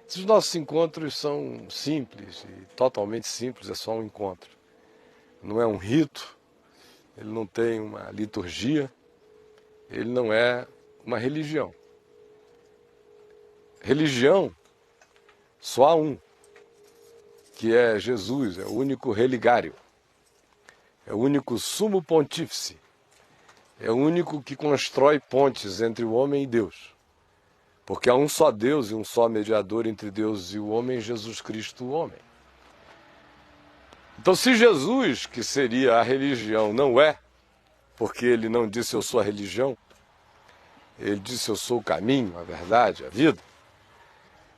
Os nossos encontros são simples, e totalmente simples, é só um encontro. Não é um rito, ele não tem uma liturgia, ele não é uma religião. Religião, só há um, que é Jesus, é o único religário, é o único sumo pontífice, é o único que constrói pontes entre o homem e Deus. Porque há um só Deus e um só mediador entre Deus e o homem, Jesus Cristo, o homem. Então, se Jesus, que seria a religião, não é, porque ele não disse eu sou a religião, ele disse eu sou o caminho, a verdade, a vida,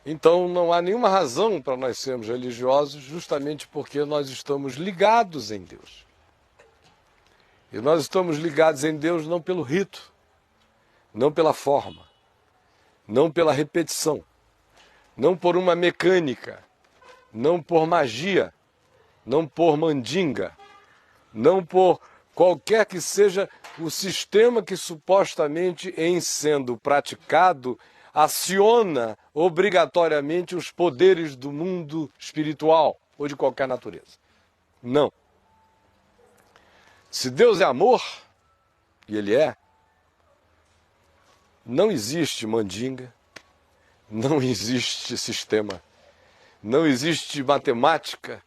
então não há nenhuma razão para nós sermos religiosos, justamente porque nós estamos ligados em Deus. E nós estamos ligados em Deus não pelo rito, não pela forma, não pela repetição, não por uma mecânica, não por magia, não por mandinga, não por qualquer que seja o sistema que supostamente, em sendo praticado, aciona obrigatoriamente os poderes do mundo espiritual ou de qualquer natureza. Não. Se Deus é amor, e Ele é, não existe mandinga, não existe sistema, não existe matemática,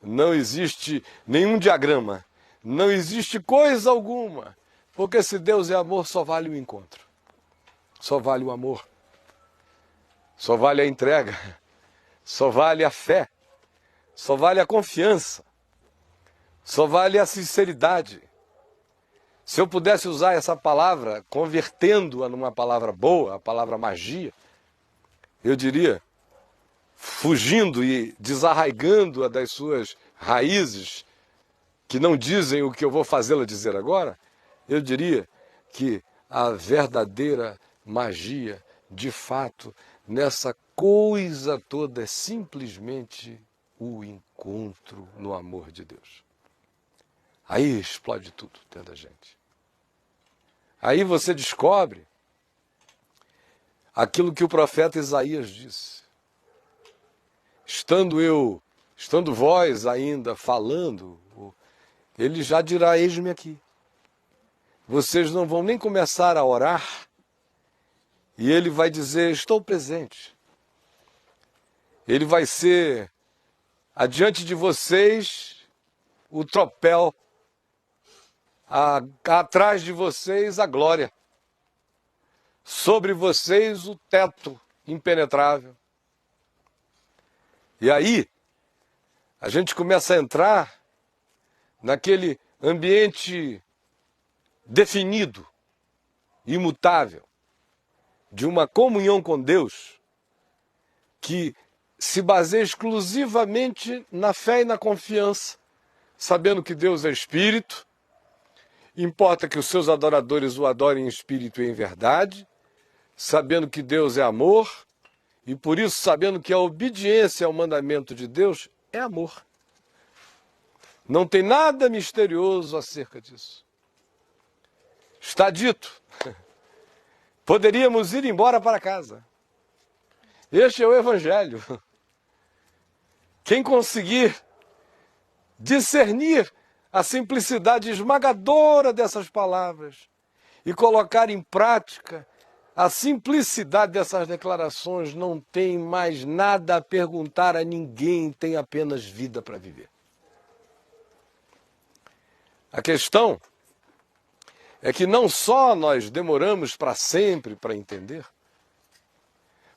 não existe nenhum diagrama, não existe coisa alguma, porque se Deus é amor, só vale o encontro, só vale o amor, só vale a entrega, só vale a fé, só vale a confiança, só vale a sinceridade. Se eu pudesse usar essa palavra, convertendo-a numa palavra boa, a palavra magia, eu diria, fugindo e desarraigando-a das suas raízes, que não dizem o que eu vou fazê-la dizer agora, eu diria que a verdadeira magia, de fato, nessa coisa toda, é simplesmente o encontro no amor de Deus. Aí explode tudo dentro da gente. Aí você descobre aquilo que o profeta Isaías disse. Estando vós ainda falando, ele já dirá, eis-me aqui. Vocês não vão nem começar a orar, e ele vai dizer, estou presente. Ele vai ser, adiante de vocês, o tropel, atrás de vocês a glória, sobre vocês o teto impenetrável. E aí, a gente começa a entrar naquele ambiente definido, imutável, de uma comunhão com Deus, que se baseia exclusivamente na fé e na confiança, sabendo que Deus é Espírito. Importa que os seus adoradores o adorem em espírito e em verdade, sabendo que Deus é amor, e por isso sabendo que a obediência ao mandamento de Deus é amor. Não tem nada misterioso acerca disso. Está dito. Poderíamos ir embora para casa. Este é o Evangelho. Quem conseguir discernir a simplicidade esmagadora dessas palavras e colocar em prática a simplicidade dessas declarações, não tem mais nada a perguntar a ninguém, tem apenas vida para viver. A questão é que não só nós demoramos para sempre para entender,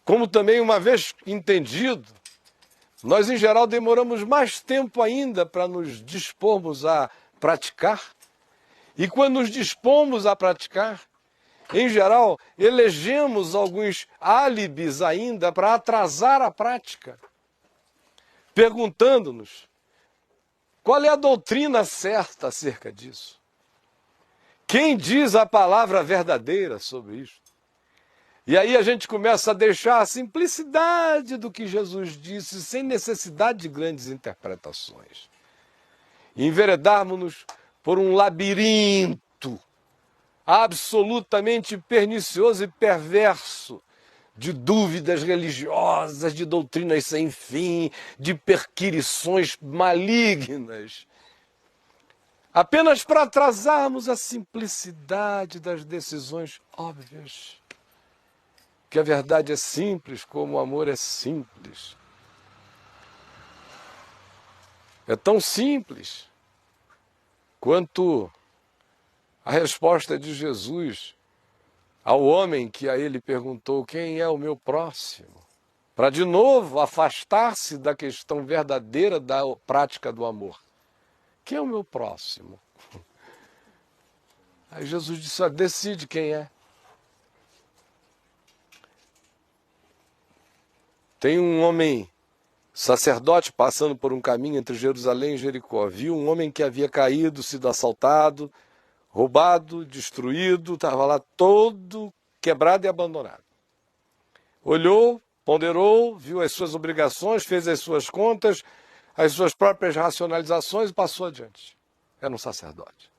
como também, uma vez entendido, nós, em geral, demoramos mais tempo ainda para nos dispormos a praticar. E quando nos dispomos a praticar, em geral, elegemos alguns álibis ainda para atrasar a prática, perguntando-nos qual é a doutrina certa acerca disso. Quem diz a palavra verdadeira sobre isso? E aí a gente começa a deixar a simplicidade do que Jesus disse, sem necessidade de grandes interpretações. E enveredarmos-nos por um labirinto absolutamente pernicioso e perverso de dúvidas religiosas, de doutrinas sem fim, de perquirições malignas, apenas para atrasarmos a simplicidade das decisões óbvias. Que a verdade é simples, como o amor é simples. É tão simples quanto a resposta de Jesus ao homem que a ele perguntou: quem é o meu próximo? Para de novo afastar-se da questão verdadeira da prática do amor. Quem é o meu próximo? Aí Jesus disse: decide quem é. Tem um homem sacerdote passando por um caminho entre Jerusalém e Jericó. Viu um homem que havia caído, sido assaltado, roubado, destruído, estava lá todo quebrado e abandonado. Olhou, ponderou, viu as suas obrigações, fez as suas contas, as suas próprias racionalizações e passou adiante. Era um sacerdote.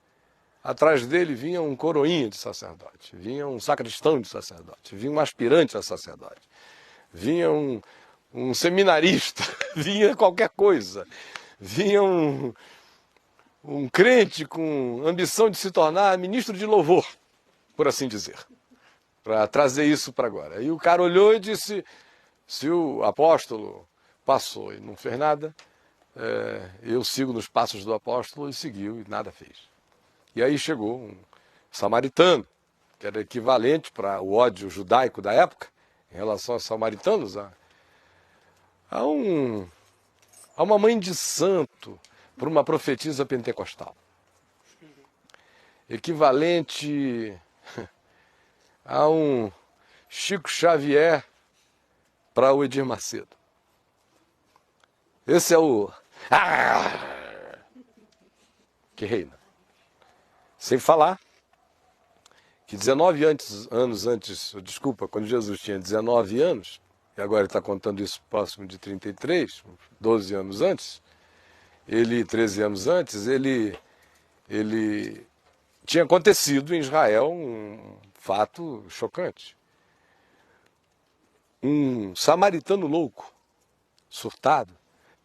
Atrás dele vinha um coroinha de sacerdote, vinha um sacristão de sacerdote, vinha um aspirante a sacerdote, vinha um seminarista, vinha qualquer coisa, vinha um crente com ambição de se tornar ministro de louvor, por assim dizer, para trazer isso para agora. Aí o cara olhou e disse: se o apóstolo passou e não fez nada, eu sigo nos passos do apóstolo, e seguiu e nada fez. E aí chegou um samaritano, que era equivalente para o ódio judaico da época, em relação aos samaritanos, a uma mãe de santo, por uma profetisa pentecostal. Equivalente a um Chico Xavier para o Edir Macedo. Esse é o que reina. Sem falar que 19 anos antes, desculpa, quando Jesus tinha 19 anos, e agora ele está contando isso próximo de 33, 12 anos antes, 13 anos antes, ele tinha acontecido em Israel um fato chocante. Um samaritano louco, surtado,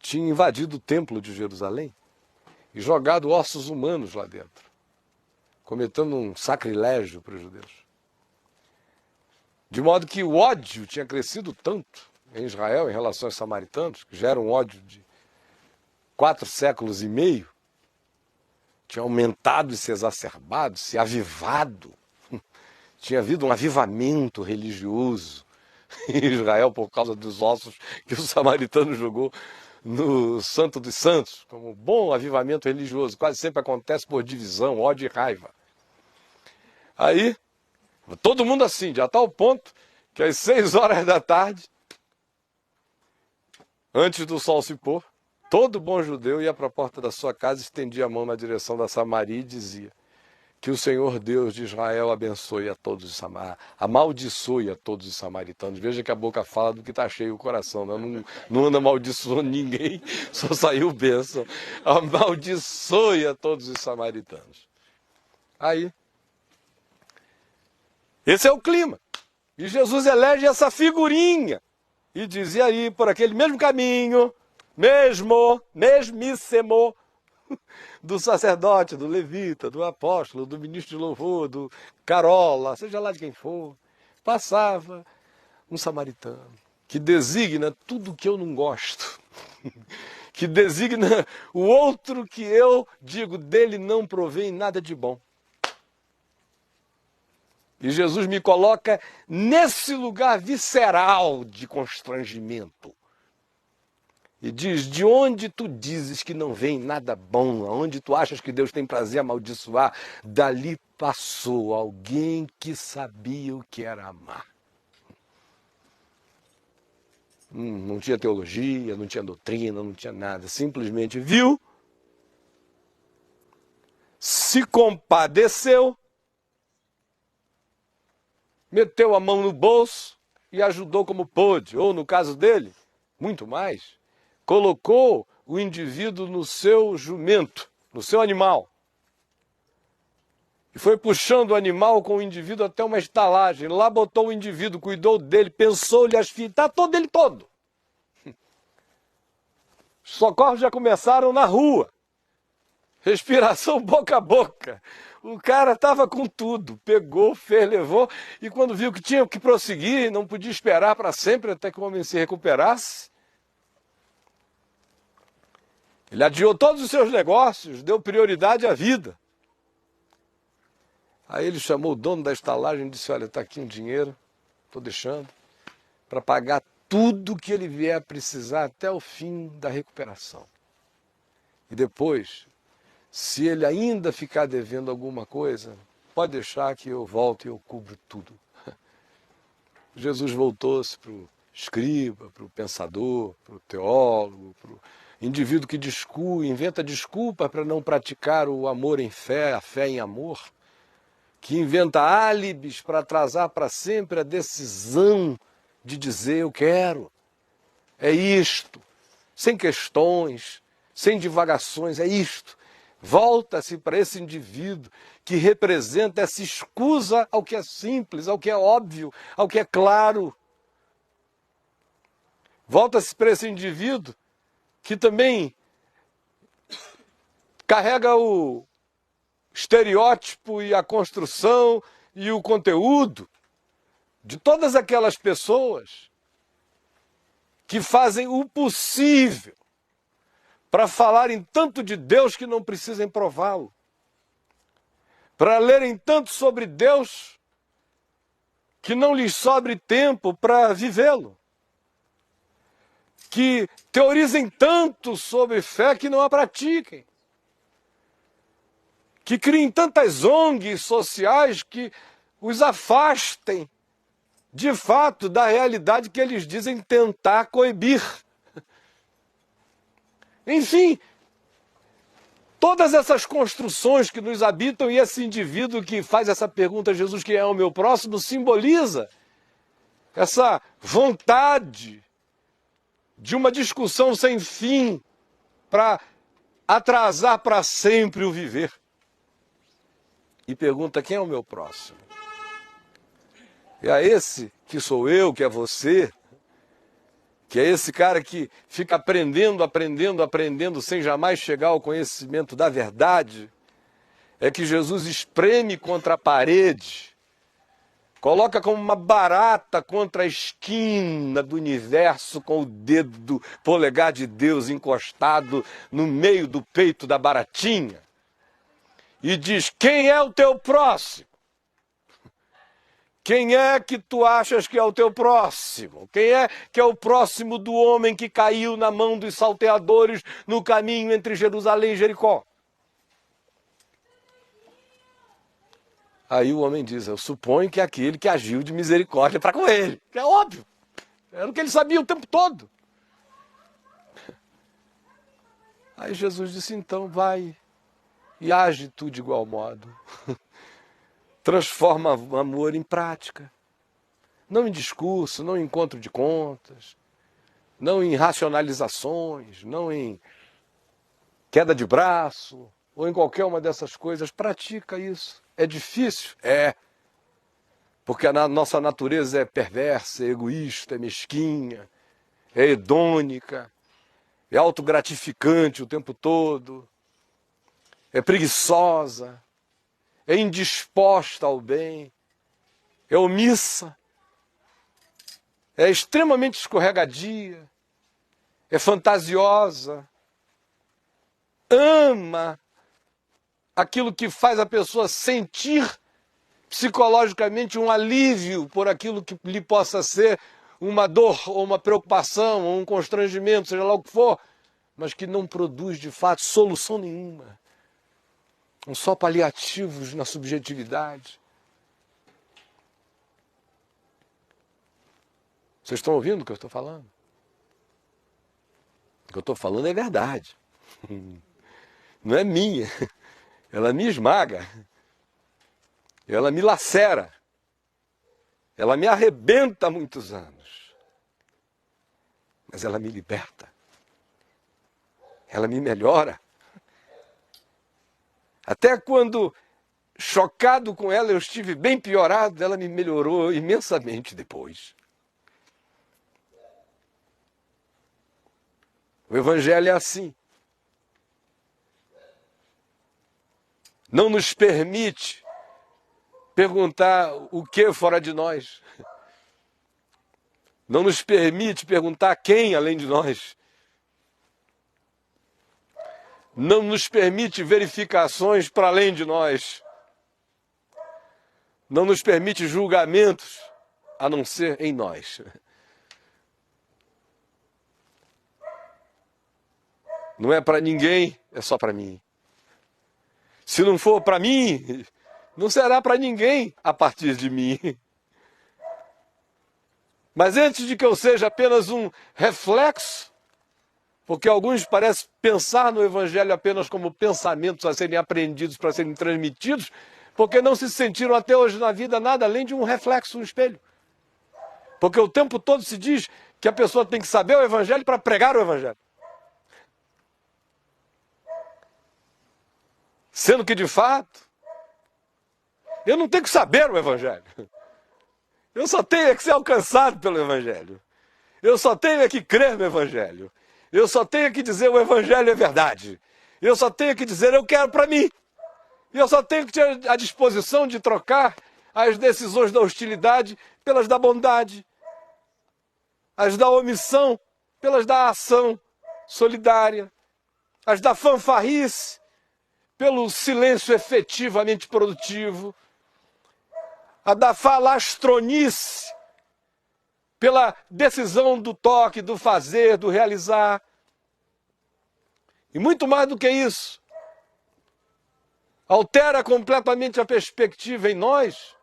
tinha invadido o templo de Jerusalém e jogado ossos humanos lá dentro, cometendo um sacrilégio para os judeus. De modo que o ódio tinha crescido tanto em Israel em relação aos samaritanos, que já era um ódio de 4 séculos e meio, tinha aumentado e se exacerbado, se avivado. Tinha havido um avivamento religioso em Israel por causa dos ossos que o samaritano jogou no Santo dos Santos, como um bom avivamento religioso. Quase sempre acontece por divisão, ódio e raiva. Aí, todo mundo assim, de a tal ponto que às 6 horas da tarde, antes do sol se pôr, todo bom judeu ia para a porta da sua casa, estendia a mão na direção da Samaria e dizia: que o Senhor Deus de Israel abençoe a todos os samaritanos, amaldiçoe a todos os samaritanos. Veja que a boca fala do que está cheio o coração, né? Não anda amaldiçoando ninguém, só saiu bênção. Amaldiçoe a todos os samaritanos. Aí, esse é o clima. E Jesus elege essa figurinha e diz: e aí, por aquele mesmo caminho, mesmíssimo, do sacerdote, do levita, do apóstolo, do ministro de louvor, do carola, seja lá de quem for, passava um samaritano, que designa tudo que eu não gosto, que designa o outro que eu digo dele não provém nada de bom. E Jesus me coloca nesse lugar visceral de constrangimento. E diz: de onde tu dizes que não vem nada bom, aonde tu achas que Deus tem prazer amaldiçoar, dali passou alguém que sabia o que era amar. Não tinha teologia, não tinha doutrina, não tinha nada. Simplesmente viu, se compadeceu, meteu a mão no bolso e ajudou como pôde. Ou, no caso dele, muito mais, colocou o indivíduo no seu jumento, no seu animal. E foi puxando o animal com o indivíduo até uma estalagem. Lá botou o indivíduo, cuidou dele, pensou-lhe as fitas, todo ele todo. Os socorros já começaram na rua. Respiração boca a boca. O cara estava com tudo. Pegou, fez, levou. E quando viu que tinha que prosseguir, não podia esperar para sempre até que o homem se recuperasse, ele adiou todos os seus negócios, deu prioridade à vida. Aí ele chamou o dono da estalagem e disse: olha, está aqui um dinheiro, estou deixando, para pagar tudo que ele vier a precisar até o fim da recuperação. E depois, se ele ainda ficar devendo alguma coisa, pode deixar que eu volto e eu cubro tudo. Jesus voltou-se para o escriba, para o pensador, para o teólogo, para o indivíduo que inventa desculpa para não praticar o amor em fé, a fé em amor, que inventa álibis para atrasar para sempre a decisão de dizer eu quero, é isto, sem questões, sem divagações, é isto. Volta-se para esse indivíduo que representa essa escusa ao que é simples, ao que é óbvio, ao que é claro. Volta-se para esse indivíduo que também carrega o estereótipo e a construção e o conteúdo de todas aquelas pessoas que fazem o possível para falarem tanto de Deus que não precisem prová-lo, para lerem tanto sobre Deus que não lhes sobre tempo para vivê-lo, que teorizem tanto sobre fé que não a pratiquem, que criem tantas ONGs sociais que os afastem, de fato, da realidade que eles dizem tentar coibir. Enfim, todas essas construções que nos habitam e esse indivíduo que faz essa pergunta a Jesus, quem é o meu próximo, simboliza essa vontade de uma discussão sem fim para atrasar para sempre o viver. E pergunta: quem é o meu próximo? É a esse que sou eu, que é você, que é esse cara que fica aprendendo, aprendendo, aprendendo, sem jamais chegar ao conhecimento da verdade. É que Jesus espreme contra a parede, coloca como uma barata contra a esquina do universo, com o dedo polegar de Deus encostado no meio do peito da baratinha, e diz: quem é o teu próximo? Quem é que tu achas que é o teu próximo? Quem é que é o próximo do homem que caiu na mão dos salteadores no caminho entre Jerusalém e Jericó? Aí o homem diz: eu suponho que é aquele que agiu de misericórdia para com ele. É óbvio. Era o que ele sabia o tempo todo. Aí Jesus disse: então vai e age tu de igual modo. Transforma o amor em prática. Não em discurso, não em encontro de contas, não em racionalizações, não em queda de braço, ou em qualquer uma dessas coisas. Pratica isso. É difícil? É. Porque a nossa natureza é perversa, é egoísta, é mesquinha, é hedônica, é autogratificante o tempo todo, é preguiçosa, é indisposta ao bem, é omissa, é extremamente escorregadia, é fantasiosa, ama aquilo que faz a pessoa sentir psicologicamente um alívio por aquilo que lhe possa ser uma dor, ou uma preocupação, ou um constrangimento, seja lá o que for, mas que não produz de fato solução nenhuma. São só paliativos na subjetividade. Vocês estão ouvindo o que eu estou falando? O que eu estou falando é verdade. Não é minha. Ela me esmaga. Ela me lacera. Ela me arrebenta há muitos anos. Mas ela me liberta. Ela me melhora. Até quando chocado com ela, eu estive bem piorado, ela me melhorou imensamente depois. O Evangelho é assim. Não nos permite perguntar o que fora de nós. Não nos permite perguntar quem além de nós. Não nos permite verificações para além de nós. Não nos permite julgamentos a não ser em nós. Não é para ninguém, é só para mim. Se não for para mim, não será para ninguém a partir de mim. Mas antes de que eu seja apenas um reflexo, porque alguns parecem pensar no Evangelho apenas como pensamentos a serem aprendidos, para serem transmitidos, porque não se sentiram até hoje na vida nada além de um reflexo, um espelho. Porque o tempo todo se diz que a pessoa tem que saber o Evangelho para pregar o Evangelho. Sendo que, de fato, eu não tenho que saber o Evangelho. Eu só tenho que ser alcançado pelo Evangelho. Eu só tenho que crer no Evangelho. Eu só tenho que dizer o Evangelho é verdade. Eu só tenho que dizer eu quero para mim. E eu só tenho que ter a disposição de trocar as decisões da hostilidade pelas da bondade. As da omissão pelas da ação solidária. As da fanfarrice pelo silêncio efetivamente produtivo. A da falastronice pela decisão do toque, do fazer, do realizar. E muito mais do que isso, altera completamente a perspectiva em nós,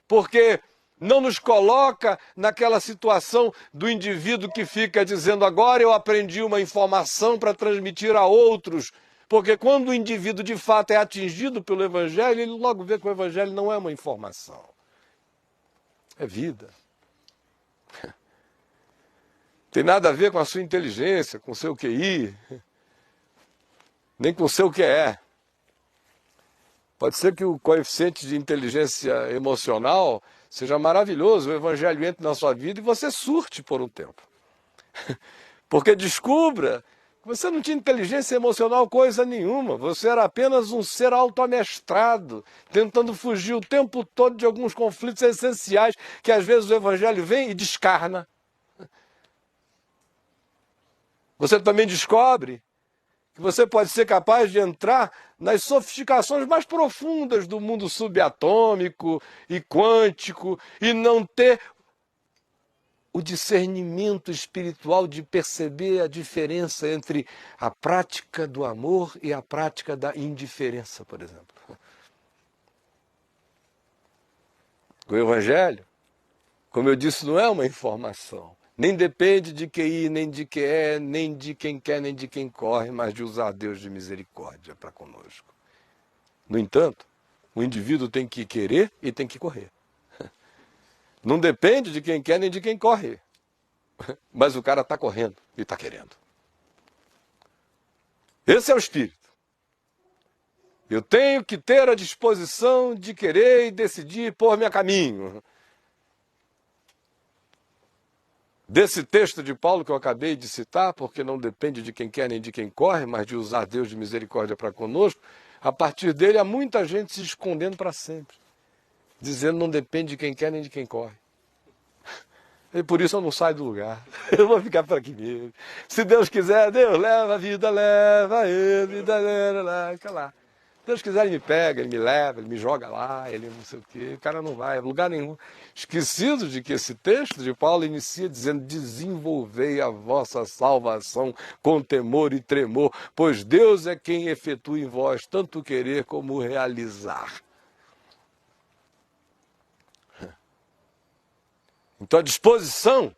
porque não nos coloca naquela situação do indivíduo que fica dizendo agora eu aprendi uma informação para transmitir a outros, porque quando o indivíduo de fato é atingido pelo Evangelho, ele logo vê que o Evangelho não é uma informação, é vida. Tem nada a ver com a sua inteligência, com o seu QI, nem com o seu QE. Pode ser que o coeficiente de inteligência emocional seja maravilhoso, o Evangelho entre na sua vida e você surte por um tempo. Porque descubra que você não tinha inteligência emocional coisa nenhuma, você era apenas um ser autoamestrado, tentando fugir o tempo todo de alguns conflitos essenciais que às vezes o Evangelho vem e descarna. Você também descobre que você pode ser capaz de entrar nas sofisticações mais profundas do mundo subatômico e quântico e não ter o discernimento espiritual de perceber a diferença entre a prática do amor e a prática da indiferença, por exemplo. O Evangelho, como eu disse, não é uma informação. Nem depende de QI, nem de QE, nem de quem quer, nem de quem corre, mas de usar Deus de misericórdia para conosco. No entanto, o indivíduo tem que querer e tem que correr. Não depende de quem quer nem de quem corre. Mas o cara está correndo e está querendo. Esse é o espírito. Eu tenho que ter a disposição de querer e decidir pôr-me a caminho. Desse texto de Paulo que eu acabei de citar, porque não depende de quem quer nem de quem corre, mas de usar Deus de misericórdia para conosco, a partir dele há muita gente se escondendo para sempre, dizendo não depende de quem quer nem de quem corre. E por isso eu não saio do lugar, eu vou ficar por aqui mesmo. Se Deus quiser, Deus leva a vida, leva a vida, fica lá. Se Deus quiser, ele me pega, ele me leva, ele me joga lá, ele não sei o quê, o cara não vai a lugar nenhum. Esquecido de que esse texto de Paulo inicia dizendo, desenvolvei a vossa salvação com temor e tremor, pois Deus é quem efetua em vós tanto o querer como o realizar. Então a disposição,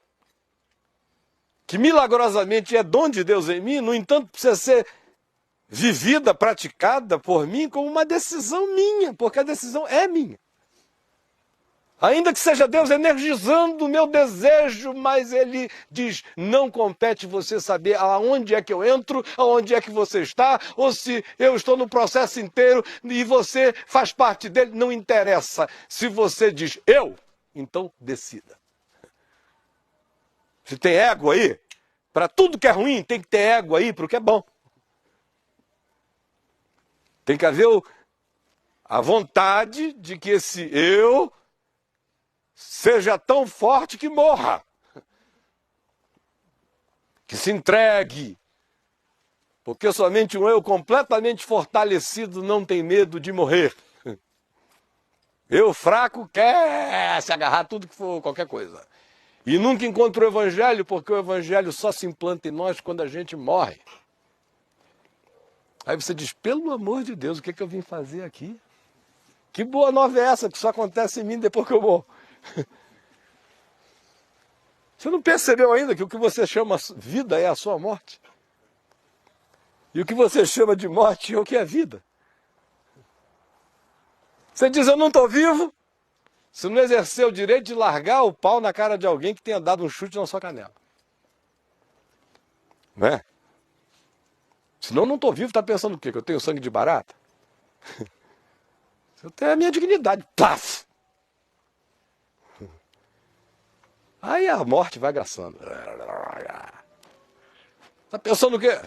que milagrosamente é dom de Deus em mim, no entanto precisa ser vivida, praticada por mim como uma decisão minha, porque a decisão é minha. Ainda que seja Deus energizando o meu desejo, mas ele diz, não compete você saber aonde é que eu entro, aonde é que você está, ou se eu estou no processo inteiro e você faz parte dele, não interessa. Se você diz eu, então decida. Se tem ego aí, para tudo que é ruim, tem que ter ego aí para o que é bom. Tem que haver a vontade de que esse eu seja tão forte que morra, que se entregue, porque somente um eu completamente fortalecido não tem medo de morrer. Eu fraco quer se agarrar a tudo que for qualquer coisa. E nunca encontra o evangelho, porque o evangelho só se implanta em nós quando a gente morre. Aí você diz, pelo amor de Deus, o que é que eu vim fazer aqui? Que boa nova é essa que só acontece em mim depois que eu morro? Você não percebeu ainda que o que você chama vida é a sua morte? E o que você chama de morte é o que é vida? Você diz, eu não estou vivo, se não exercer o direito de largar o pau na cara de alguém que tenha dado um chute na sua canela. Não é? Senão eu não estou vivo, está pensando o quê? Que eu tenho sangue de barata? Eu tenho a minha dignidade. Paf! Aí a morte vai agraçando. Está pensando o quê?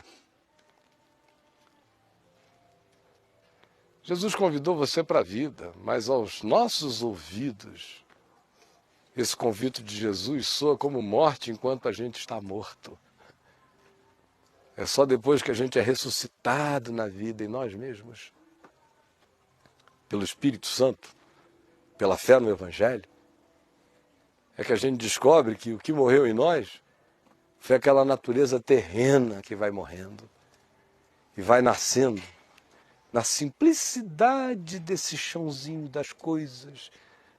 Jesus convidou você para a vida, mas aos nossos ouvidos, esse convite de Jesus soa como morte enquanto a gente está morto. É só depois que a gente é ressuscitado na vida em nós mesmos, pelo Espírito Santo, pela fé no Evangelho, é que a gente descobre que o que morreu em nós foi aquela natureza terrena que vai morrendo e vai nascendo na simplicidade desse chãozinho das coisas,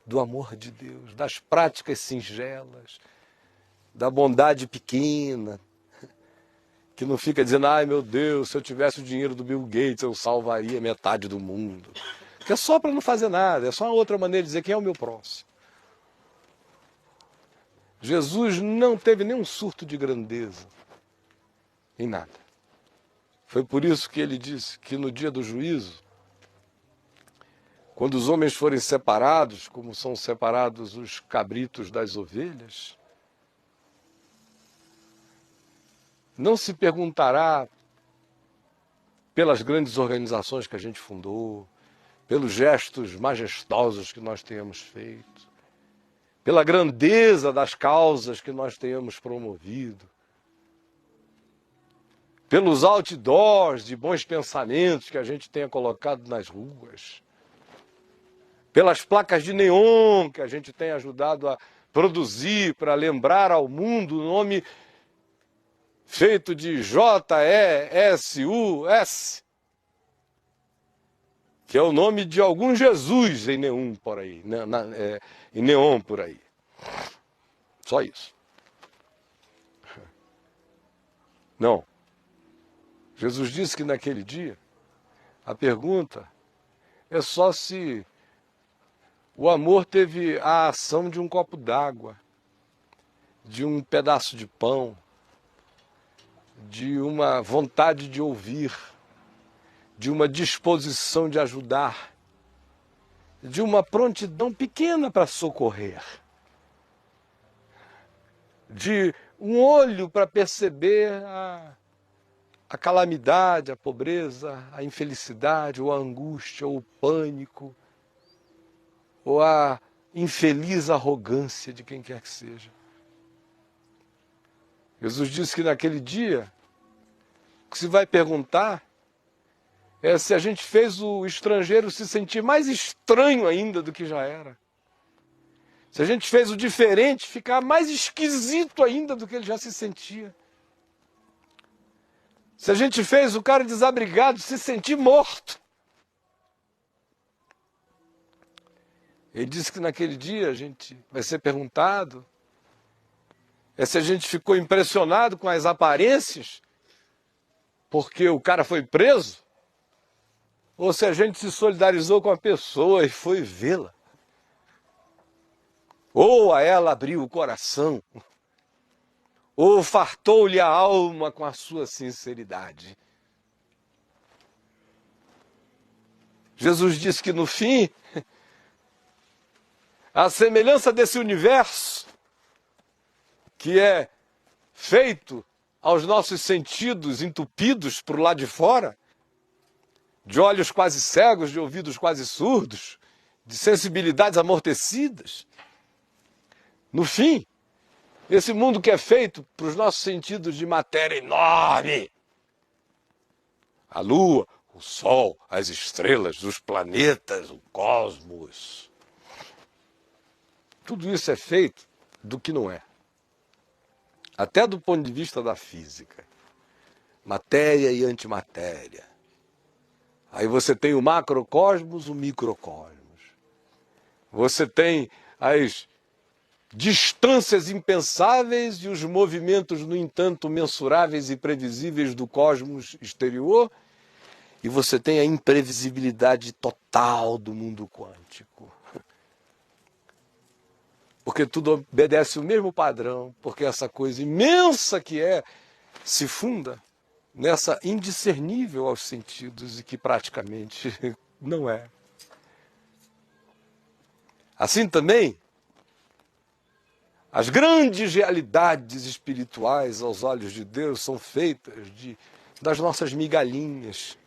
do amor de Deus, das práticas singelas, da bondade pequena, que não fica dizendo, ai meu Deus, se eu tivesse o dinheiro do Bill Gates eu salvaria metade do mundo. Que é só para não fazer nada, é só uma outra maneira de dizer quem é o meu próximo. Jesus não teve nenhum surto de grandeza, em nada. Foi por isso que ele disse que no dia do juízo, quando os homens forem separados, como são separados os cabritos das ovelhas, não se perguntará pelas grandes organizações que a gente fundou, pelos gestos majestosos que nós tenhamos feito, pela grandeza das causas que nós tenhamos promovido, pelos outdoors de bons pensamentos que a gente tenha colocado nas ruas, pelas placas de neon que a gente tenha ajudado a produzir para lembrar ao mundo o nome feito de J-E-S-U-S, que é o nome de algum Jesus em neon por aí, em neon por aí. Só isso. Não. Jesus disse que naquele dia, a pergunta é só se o amor teve a ação de um copo d'água, de um pedaço de pão, de uma vontade de ouvir, de uma disposição de ajudar, de uma prontidão pequena para socorrer, de um olho para perceber a calamidade, a pobreza, a infelicidade, ou a angústia, ou o pânico, ou a infeliz arrogância de quem quer que seja. Jesus disse que naquele dia, o que se vai perguntar é se a gente fez o estrangeiro se sentir mais estranho ainda do que já era. Se a gente fez o diferente ficar mais esquisito ainda do que ele já se sentia. Se a gente fez o cara desabrigado se sentir morto. Ele disse que naquele dia a gente vai ser perguntado se a gente ficou impressionado com as aparências porque o cara foi preso, ou se a gente se solidarizou com a pessoa e foi vê-la. ou a ela abriu o coração, ou fartou-lhe a alma com a sua sinceridade. Jesus disse que no fim, a semelhança desse universo, que é feito aos nossos sentidos entupidos por lá de fora, de olhos quase cegos, de ouvidos quase surdos, de sensibilidades amortecidas. No fim, esse mundo que é feito para os nossos sentidos de matéria enorme, a lua, o sol, as estrelas, os planetas, o cosmos, tudo isso é feito do que não é. Até do ponto de vista da física. Matéria e antimatéria. Aí você tem o macrocosmos, o microcosmos. Você tem as distâncias impensáveis e os movimentos, no entanto, mensuráveis e previsíveis do cosmos exterior. E você tem a imprevisibilidade total do mundo quântico. Porque tudo obedece o mesmo padrão, porque essa coisa imensa que é, se funda nessa indiscernível aos sentidos e que praticamente não é. Assim também, as grandes realidades espirituais aos olhos de Deus são feitas das nossas migalhinhas,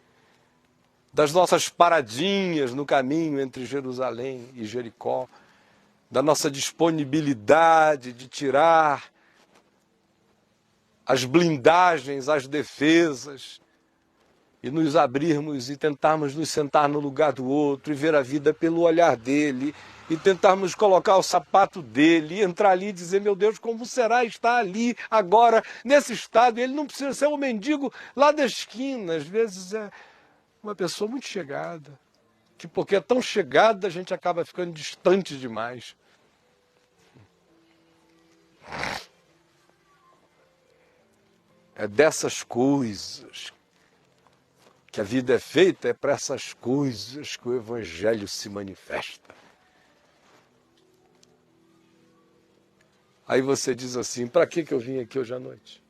das nossas paradinhas no caminho entre Jerusalém e Jericó, da nossa disponibilidade de tirar as blindagens, as defesas, e nos abrirmos e tentarmos nos sentar no lugar do outro e ver a vida pelo olhar dele, e tentarmos colocar o sapato dele, e entrar ali e dizer, meu Deus, como será estar ali, agora, nesse estado? Ele não precisa ser um mendigo lá da esquina, às vezes é uma pessoa muito chegada, que porque é tão chegada a gente acaba ficando distante demais. É dessas coisas que a vida é feita, é para essas coisas que o Evangelho se manifesta. Aí você diz assim, para que eu vim aqui hoje à noite?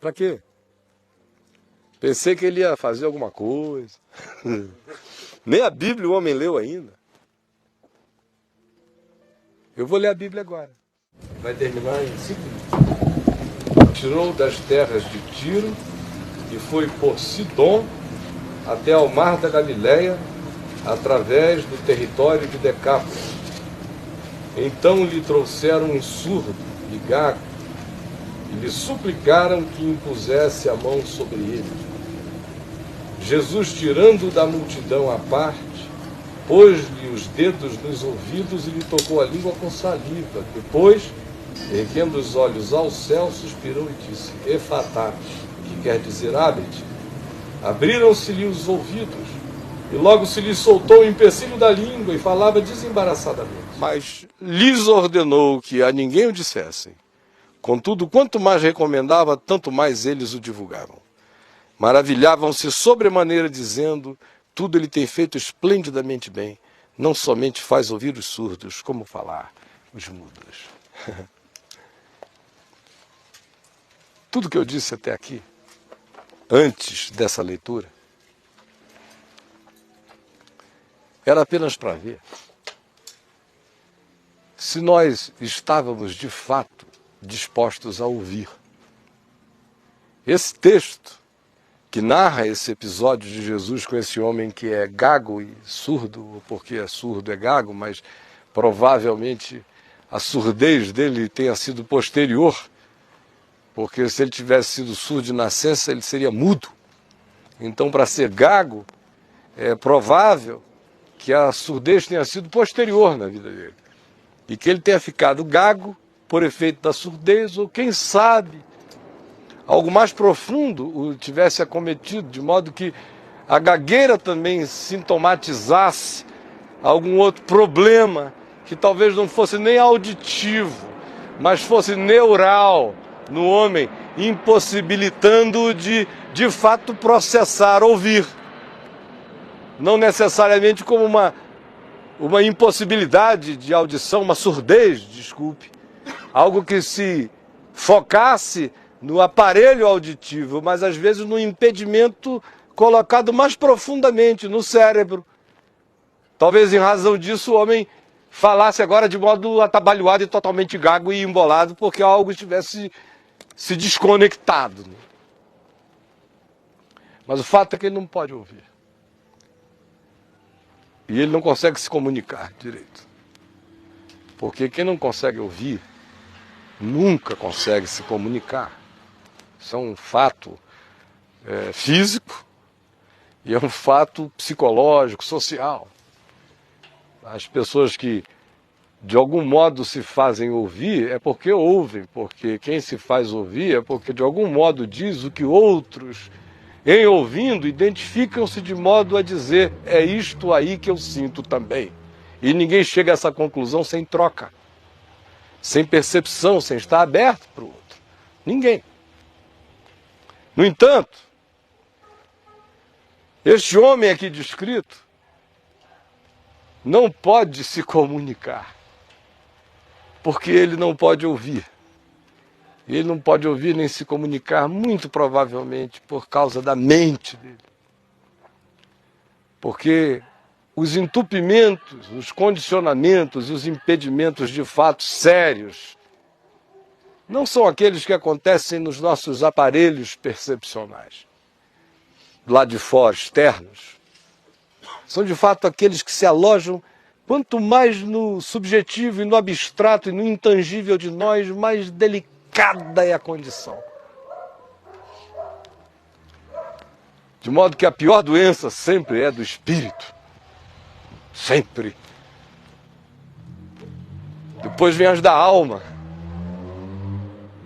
Para quê? Pensei que ele ia fazer alguma coisa. Nem a Bíblia o homem leu ainda. Eu vou ler a Bíblia agora. Vai terminar em 5 minutos. Tirou das terras de Tiro e foi por Sidom até ao mar da Galileia, através do território de Decápolis. Então lhe trouxeram um surdo e gago e lhe suplicaram que impusesse a mão sobre ele. Jesus, tirando da multidão à parte, pôs-lhe os dedos nos ouvidos e lhe tocou a língua com saliva. Depois, erguendo os olhos ao céu, suspirou e disse, Efatá, que quer dizer, abre-te. Abriram-se-lhe os ouvidos, e logo se lhe soltou o empecilho da língua, e falava desembaraçadamente. Mas lhes ordenou que a ninguém o dissessem. Contudo, quanto mais recomendava, tanto mais eles o divulgavam. Maravilhavam-se sobremaneira, dizendo, tudo ele tem feito esplendidamente bem, não somente faz ouvir os surdos, como falar os mudos. Tudo que eu disse até aqui, antes dessa leitura, era apenas para ver se nós estávamos de fato dispostos a ouvir. Esse texto que narra esse episódio de Jesus com esse homem que é gago e surdo, porque é surdo, é gago, mas provavelmente a surdez dele tenha sido posterior, porque se ele tivesse sido surdo de nascença, ele seria mudo. Então, para ser gago, é provável que a surdez tenha sido posterior na vida dele. E que ele tenha ficado gago por efeito da surdez, ou quem sabe, algo mais profundo o tivesse acometido, de modo que a gagueira também sintomatizasse algum outro problema, que talvez não fosse nem auditivo, mas fosse neural no homem, impossibilitando-o de fato processar, ouvir. Não necessariamente como uma impossibilidade de audição, uma surdez, desculpe, algo que se focasse no aparelho auditivo, mas às vezes no impedimento colocado mais profundamente no cérebro. Talvez em razão disso o homem falasse agora de modo atabalhoado e totalmente gago e embolado, porque algo estivesse se desconectado. Mas o fato é que ele não pode ouvir. E ele não consegue se comunicar direito. Porque quem não consegue ouvir, nunca consegue se comunicar. Isso é um fato físico e é um fato psicológico, social. As pessoas que de algum modo se fazem ouvir é porque ouvem, porque quem se faz ouvir é porque de algum modo diz o que outros, em ouvindo, identificam-se de modo a dizer: é isto aí que eu sinto também. E ninguém chega a essa conclusão sem troca, sem percepção, sem estar aberto para o outro. Ninguém. No entanto, este homem aqui descrito não pode se comunicar, porque ele não pode ouvir. Ele não pode ouvir nem se comunicar, muito provavelmente por causa da mente dele. Porque os entupimentos, os condicionamentos e os impedimentos de fato sérios não são aqueles que acontecem nos nossos aparelhos percepcionais, lá de fora, externos. São de fato aqueles que se alojam quanto mais no subjetivo e no abstrato e no intangível de nós, mais delicada é a condição. De modo que a pior doença sempre é do espírito. Sempre. Depois vem as da alma.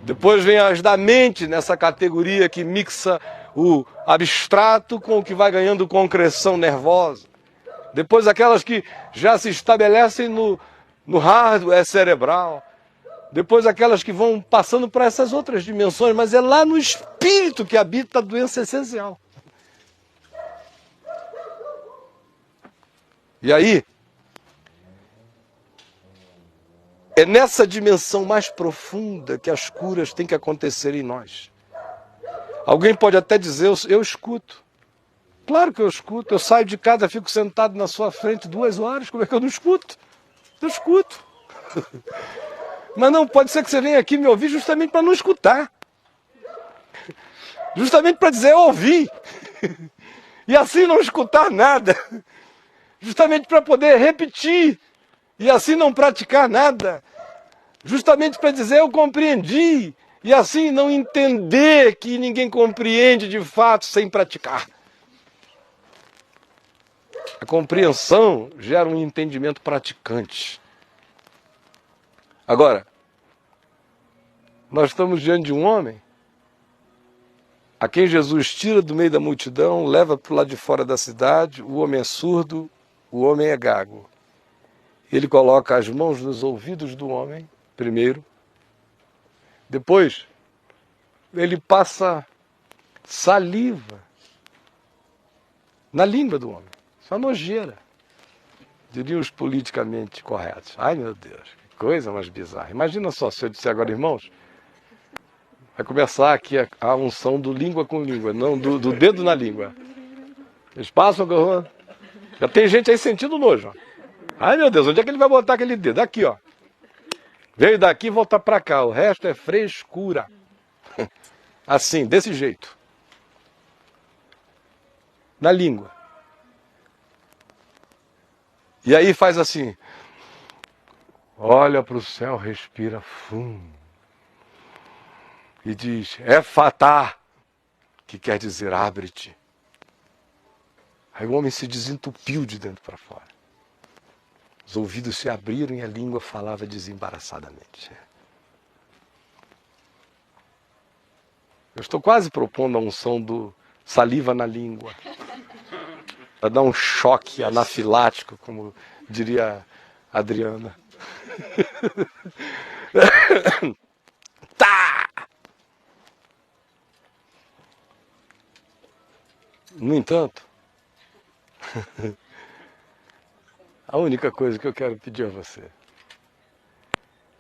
Depois vem as da mente, nessa categoria que mixa o abstrato com o que vai ganhando concreção nervosa. Depois aquelas que já se estabelecem no hardware cerebral. Depois aquelas que vão passando para essas outras dimensões, mas é lá no espírito que habita a doença essencial. E aí, é nessa dimensão mais profunda que as curas têm que acontecer em nós. Alguém pode até dizer: eu escuto. Claro que eu escuto. Eu saio de casa, fico sentado na sua frente 2 horas. Como é que eu não escuto? Eu escuto. Mas não, pode ser que você venha aqui me ouvir justamente para não escutar. Justamente para dizer: eu ouvi. E assim não escutar nada. Justamente para poder repetir. E assim não praticar nada. Justamente para dizer: eu compreendi. E assim não entender que ninguém compreende de fato sem praticar. A compreensão gera um entendimento praticante. Agora, nós estamos diante de um homem a quem Jesus tira do meio da multidão, leva para o lado de fora da cidade. O homem é surdo, o homem é gago. Ele coloca as mãos nos ouvidos do homem, primeiro. Depois, ele passa saliva na língua do homem. Isso é uma nojeira, diriam os politicamente corretos. Ai, meu Deus, que coisa mais bizarra. Imagina só, se eu disser agora: irmãos, vai começar aqui a unção do língua com língua, não do dedo na língua. Eles passam, já tem gente aí sentindo nojo. Ai, meu Deus, onde é que ele vai botar aquele dedo? Aqui, ó. Veio daqui e volta para cá. O resto é frescura. Assim, desse jeito. Na língua. E aí faz assim. Olha para o céu, respira fundo. E diz: Efatá, que quer dizer abre-te. Aí o homem se desentupiu de dentro para fora. Os ouvidos se abriram e a língua falava desembaraçadamente. Eu estou quase propondo a unção do saliva na língua, para dar um choque anafilático, como diria a Adriana. Tá! No entanto, A única coisa que eu quero pedir a você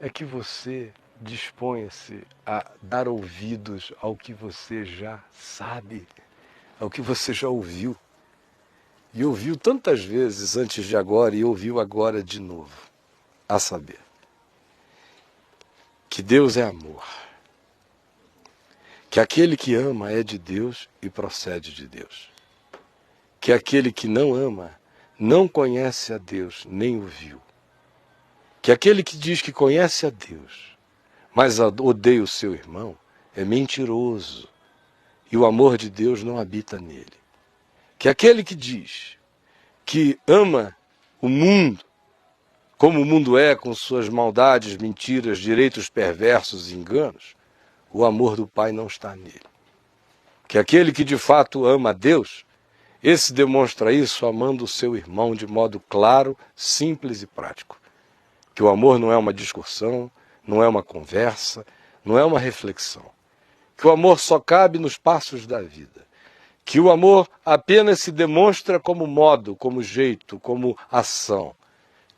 é que você disponha-se a dar ouvidos ao que você já sabe, ao que você já ouviu. E ouviu tantas vezes antes de agora e ouviu agora de novo. A saber, que Deus é amor. Que aquele que ama é de Deus e procede de Deus. Que aquele que não ama não conhece a Deus, nem o viu. Que aquele que diz que conhece a Deus, mas odeia o seu irmão, é mentiroso, e o amor de Deus não habita nele. Que aquele que diz que ama o mundo, como o mundo é, com suas maldades, mentiras, direitos perversos e enganos, o amor do Pai não está nele. Que aquele que de fato ama a Deus, esse demonstra isso amando o seu irmão de modo claro, simples e prático. Que o amor não é uma discussão, não é uma conversa, não é uma reflexão. Que o amor só cabe nos passos da vida. Que o amor apenas se demonstra como modo, como jeito, como ação.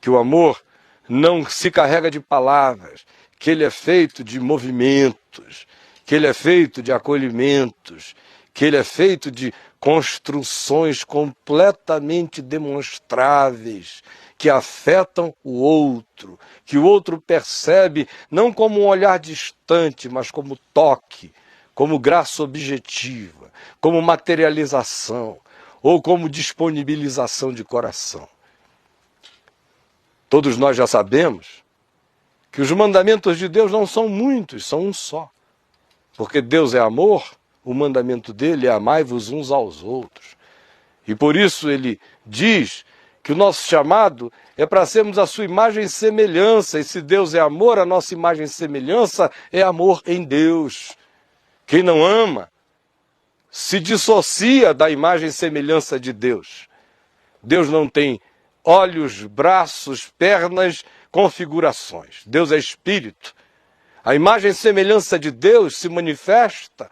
Que o amor não se carrega de palavras, que ele é feito de movimentos, que ele é feito de acolhimentos, que ele é feito de construções completamente demonstráveis, que afetam o outro, que o outro percebe não como um olhar distante, mas como toque, como graça objetiva, como materialização ou como disponibilização de coração. Todos nós já sabemos que os mandamentos de Deus não são muitos, são um só. Porque Deus é amor, o mandamento dele é amai-vos uns aos outros. E por isso ele diz que o nosso chamado é para sermos a sua imagem e semelhança. E se Deus é amor, a nossa imagem e semelhança é amor em Deus. Quem não ama se dissocia da imagem e semelhança de Deus. Deus não tem olhos, braços, pernas, configurações. Deus é espírito. A imagem e semelhança de Deus se manifesta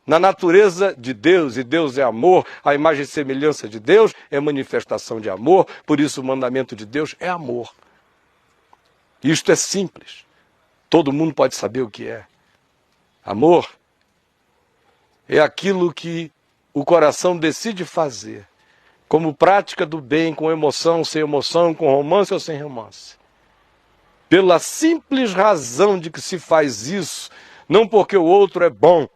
na natureza de Deus, e Deus é amor. A imagem e semelhança de Deus é manifestação de amor, por isso o mandamento de Deus é amor. Isto é simples. Todo mundo pode saber o que é. Amor é aquilo que o coração decide fazer, como prática do bem, com emoção, sem emoção, com romance ou sem romance. Pela simples razão de que se faz isso, não porque o outro é bom,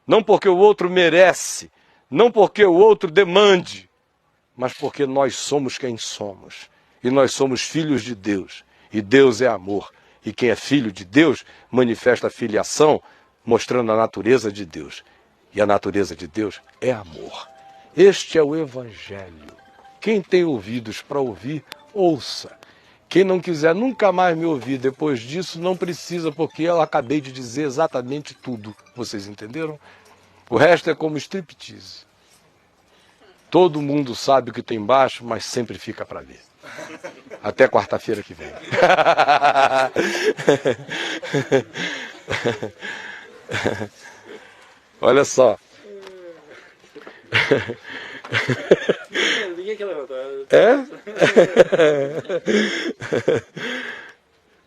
não porque o outro merece, não porque o outro demande, mas porque nós somos quem somos. E nós somos filhos de Deus. E Deus é amor. E quem é filho de Deus manifesta a filiação, mostrando a natureza de Deus. E a natureza de Deus é amor. Este é o Evangelho. Quem tem ouvidos para ouvir, ouça. Quem não quiser nunca mais me ouvir depois disso, não precisa, porque eu acabei de dizer exatamente tudo. Vocês entenderam? O resto é como striptease. Todo mundo sabe o que tem embaixo, mas sempre fica para ver. Até quarta-feira que vem. Olha só. Ninguém quer levantar. É?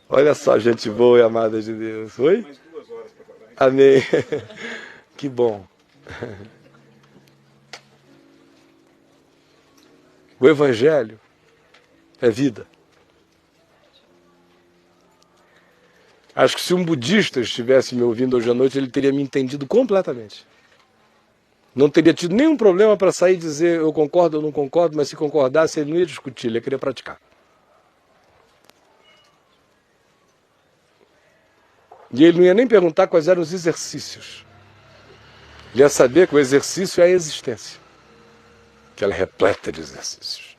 Olha só, gente boa e amada de Deus. Oi? Mais 2 horas para parar. Amém. Que bom. O Evangelho é vida. Acho que se um budista estivesse me ouvindo hoje à noite, ele teria me entendido completamente. Não teria tido nenhum problema para sair e dizer eu concordo ou não concordo, mas se concordasse ele não ia discutir, ele ia querer praticar. E ele não ia nem perguntar quais eram os exercícios. Ele ia saber que o exercício é a existência, que ela é repleta de exercícios.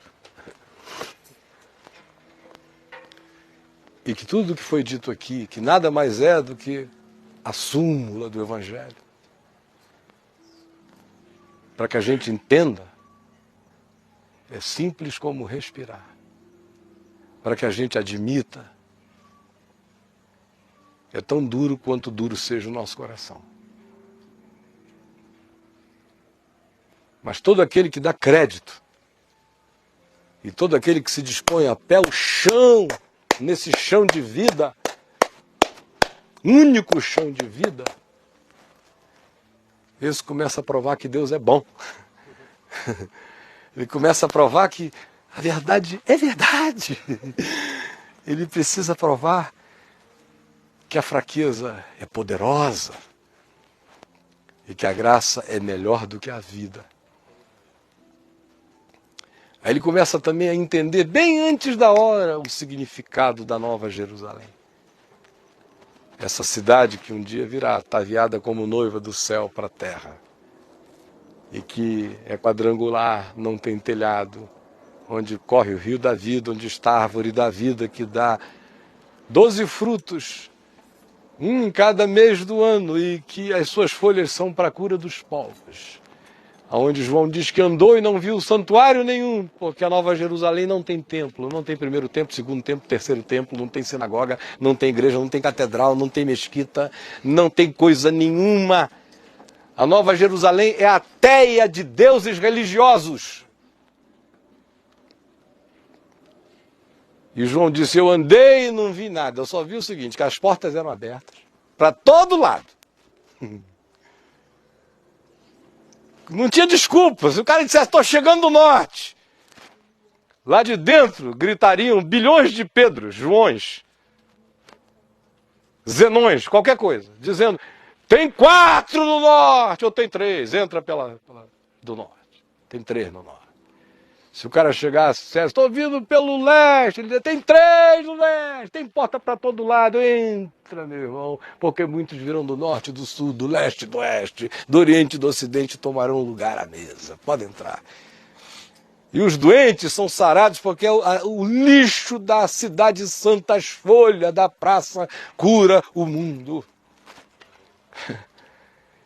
E que tudo o que foi dito aqui, que nada mais é do que a súmula do Evangelho, para que a gente entenda, é simples como respirar. Para que a gente admita, é tão duro quanto duro seja o nosso coração. Mas todo aquele que dá crédito E todo aquele que se dispõe a pé o chão, nesse chão de vida, único chão de vida, esse começa a provar que Deus é bom. Ele começa a provar que a verdade é verdade. Ele precisa provar que a fraqueza é poderosa e que a graça é melhor do que a vida. Aí ele começa também a entender, bem antes da hora, o significado da Nova Jerusalém. Essa cidade que um dia virá, ataviada como noiva do céu para a terra. E que é quadrangular, não tem telhado, onde corre o rio da vida, onde está a árvore da vida, que dá 12 frutos, um em cada mês do ano, e que as suas folhas são para a cura dos povos. Onde João diz que andou e não viu santuário nenhum, porque a Nova Jerusalém não tem templo, não tem primeiro templo, segundo templo, terceiro templo, não tem sinagoga, não tem igreja, não tem catedral, não tem mesquita, não tem coisa nenhuma. A Nova Jerusalém é a teia de deuses religiosos. E João disse, eu andei e não vi nada, eu só vi o seguinte, que as portas eram abertas para todo lado. Não tinha desculpa. Se o cara dissesse, estou chegando do norte, lá de dentro gritariam bilhões de Pedros, Joões, Zenões, qualquer coisa, dizendo, tem 4 no norte, ou tem 3, entra pela do norte, tem 3 no norte. Se o cara chegasse e dissesse, estou vindo pelo leste, ele dizia, tem 3 no leste, tem porta para todo lado, entra, meu irmão, porque muitos virão do norte, do sul, do leste, do oeste, do oriente e do ocidente, tomarão lugar à mesa, pode entrar. E os doentes são sarados porque o lixo da cidade santa, as folhas da praça, cura o mundo.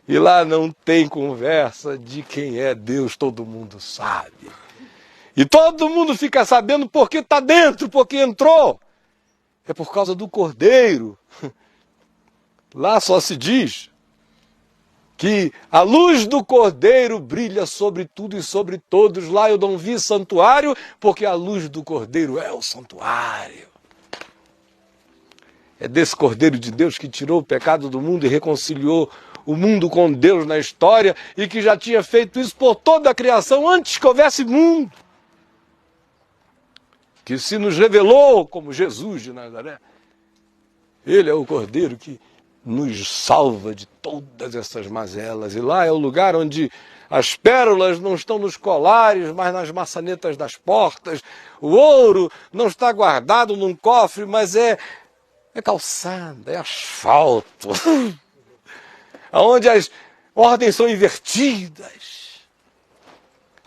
E lá não tem conversa de quem é Deus, todo mundo sabe. E todo mundo fica sabendo porque está dentro, porque entrou. É por causa do Cordeiro. Lá só se diz que a luz do Cordeiro brilha sobre tudo e sobre todos. Lá eu não vi santuário, porque a luz do Cordeiro é o santuário. É desse Cordeiro de Deus que tirou o pecado do mundo e reconciliou o mundo com Deus na história e que já tinha feito isso por toda a criação antes que houvesse mundo. Que se nos revelou como Jesus de Nazaré. Ele é o Cordeiro que nos salva de todas essas mazelas. E lá é o lugar onde as pérolas não estão nos colares, mas nas maçanetas das portas. O ouro não está guardado num cofre, mas é calçada, é asfalto. Onde as ordens são invertidas.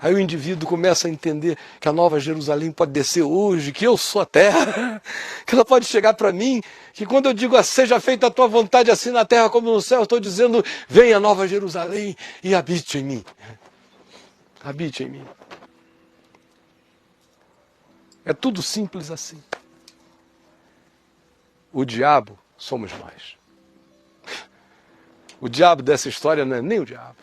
Aí o indivíduo começa a entender que a Nova Jerusalém pode descer hoje, que eu sou a terra, que ela pode chegar para mim, que quando eu digo seja feita a tua vontade assim na terra como no céu, eu estou dizendo venha a Nova Jerusalém e habite em mim. Habite em mim. É tudo simples assim. O diabo somos nós. O diabo dessa história não é nem o diabo.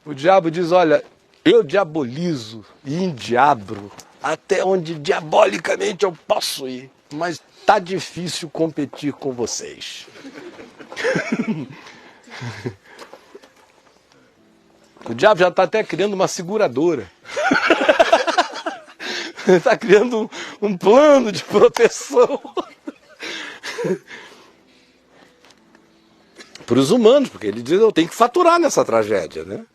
O diabo diz, olha, eu diabolizo e endiabro até onde diabolicamente eu posso ir, mas tá difícil competir com vocês. O diabo já está até criando uma seguradora. Está criando um plano de proteção. Para os humanos, porque ele diz, eu tenho que faturar nessa tragédia, né?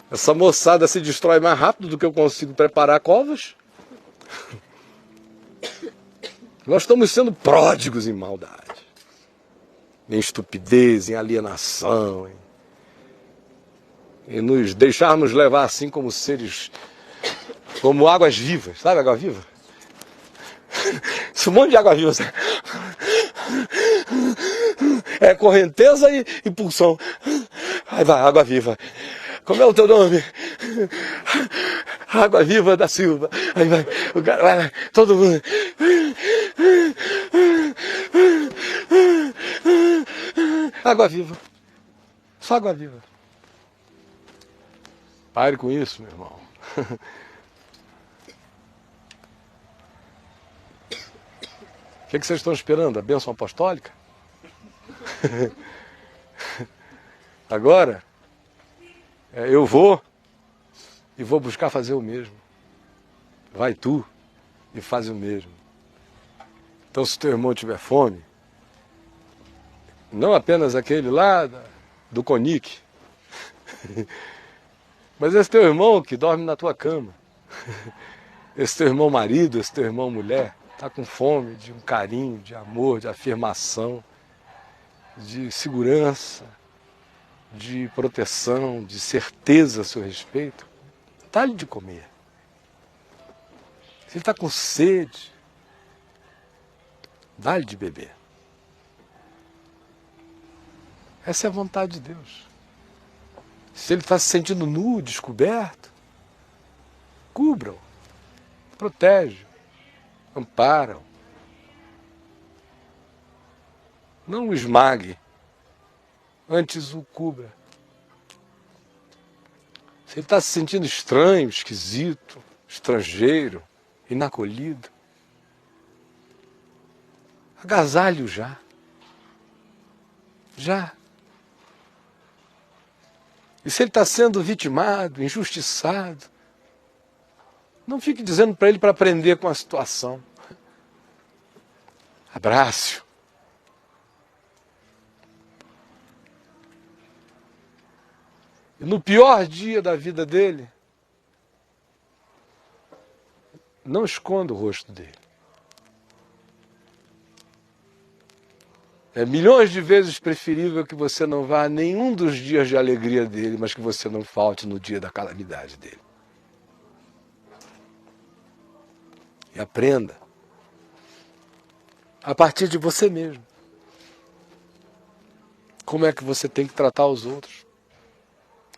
Essa moçada se destrói mais rápido do que eu consigo preparar covas. Nós estamos sendo pródigos em maldade, em estupidez, em alienação, em nos deixarmos levar assim como seres, como águas vivas, sabe água viva? Esse monte de água viva. É correnteza e pulsão. Aí vai, água viva. Como é o teu nome? Água Viva da Silva. Aí vai, o cara vai, todo mundo. Água viva. Só água viva. Pare com isso, meu irmão. O que vocês estão esperando? A bênção apostólica? Agora, eu vou e vou buscar fazer o mesmo. Vai tu e faz o mesmo. Então, se teu irmão tiver fome, não apenas aquele lá do Conic, mas esse teu irmão que dorme na tua cama, esse teu irmão marido, esse teu irmão mulher, está com fome de um carinho, de amor, de afirmação, de segurança, de proteção, de certeza a seu respeito, dá-lhe de comer. Se ele está com sede, dá-lhe de beber. Essa é a vontade de Deus. Se ele está se sentindo nu, descoberto, cubra-o, protege-o, ampara-o. Não o esmague, antes o cubra. Se ele está se sentindo estranho, esquisito, estrangeiro, inacolhido, agasalhe-o já. Já. E se ele está sendo vitimado, injustiçado, não fique dizendo para ele para aprender com a situação. Abrace-o. E no pior dia da vida dele, não esconda o rosto dele. É milhões de vezes preferível que você não vá a nenhum dos dias de alegria dele, mas que você não falte no dia da calamidade dele. E aprenda a partir de você mesmo. Como é que você tem que tratar os outros?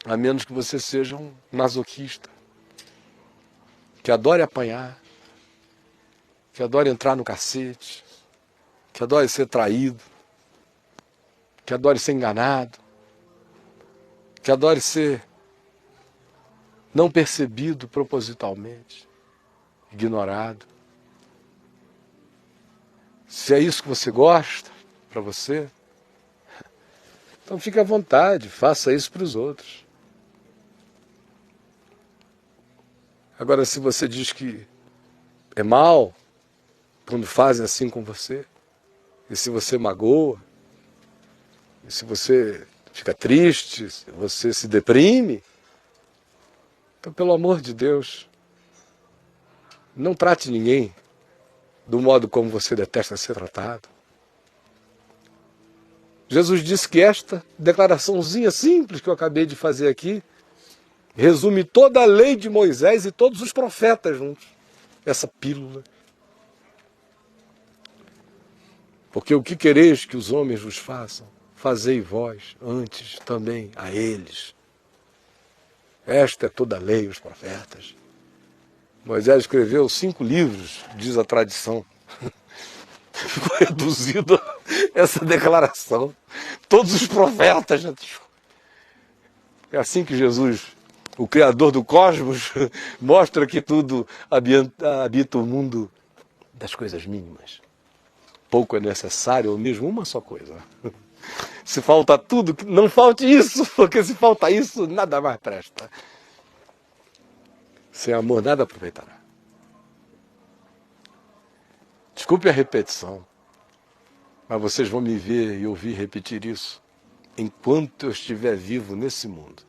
A menos que você seja um masoquista, que adore apanhar, que adore entrar no cacete, que adore ser traído, que adore ser enganado, que adore ser não percebido propositalmente, ignorado. Se é isso que você gosta para você, então fique à vontade, faça isso para os outros. Agora, se você diz que é mal quando fazem assim com você, e se você magoa, e se você fica triste, se você se deprime, então, pelo amor de Deus, não trate ninguém do modo como você detesta ser tratado. Jesus disse que esta declaraçãozinha simples que eu acabei de fazer aqui resume toda a lei de Moisés e todos os profetas juntos. Essa pílula. Porque o que quereis que os homens vos façam, fazei vós antes também a eles. Esta é toda a lei, os profetas. Moisés escreveu 5 livros, diz a tradição. Ficou reduzido essa declaração. Todos os profetas. É assim que Jesus, o Criador do cosmos, mostra que tudo habita o mundo das coisas mínimas. Pouco é necessário, ou mesmo uma só coisa. Se falta tudo, não falte isso, porque se falta isso, nada mais presta. Sem amor, nada aproveitará. Desculpe a repetição, mas vocês vão me ver e ouvir repetir isso enquanto eu estiver vivo nesse mundo.